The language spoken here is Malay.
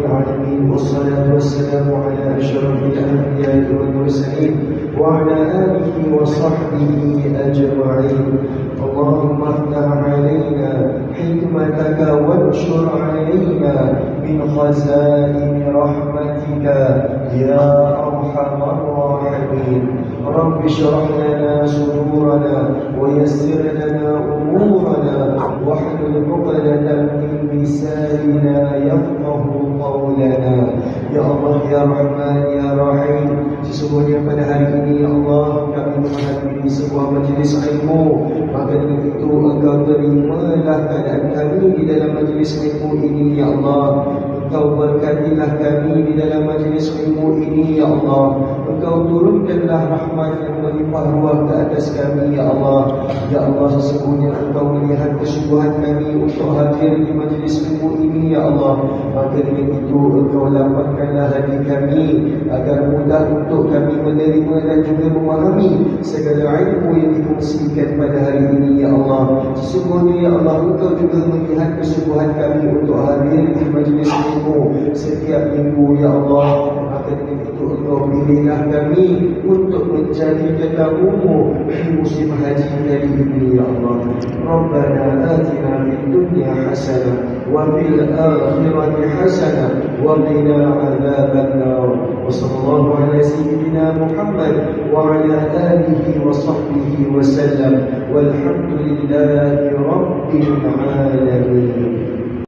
العالمين، والصلاة والسلام على أشرف الأنبياء والمرسلين وعلى آله وصحبه أجمعين. اللهم افتح علينا حكمتك وانشر علينا من خزائن رحمتك يا أرحم الراحمين. رب اشرح لنا صدورنا ويسر لنا أمورنا واحلل عقدة من لساننا يفقه قولنا. Ya Allah, Ya Rahman, Ya Rahim, sesungguhnya pada hari ini ya Allah kami menghadiri sebuah majlis ilmu, maka dengan itu Engkau terimalah keadaan kami di dalam majlis ilmu ini ya Allah. Engkau berkatilah kami di dalam majlis ilmu ini ya Allah. Engkau turunkanlah rahmat yang melimpah ruah ke atas kami ya Allah. Ya Allah, sesungguhnya Engkau melihat kesungguhan kami untuk hadir di majlis ilmu ini ya Allah. Maka dengan itu Engkau lapangkanlah hati kami agar mudah untuk kami menerima dan juga memahami segala ilmu yang dikongsikan pada hari ini ya Allah. Sesungguhnya ya Allah, Engkau juga melihat kesungguhan kami untuk hadir di majlis ilmu setiap minggu ya Allah. Maka dengan itu Engkau pilihlah kami untuk menjadi tetamu di musim haji kali ini ya Allah. Rabbana atina fid dunya hasanah wa fil akhirati hasanah wa qina adzaban nar. Wa sallallahu ala sayyidina Muhammad wa ala alihi wa sahbihi wa sallam. Walhamdulillahi rabbil alamin.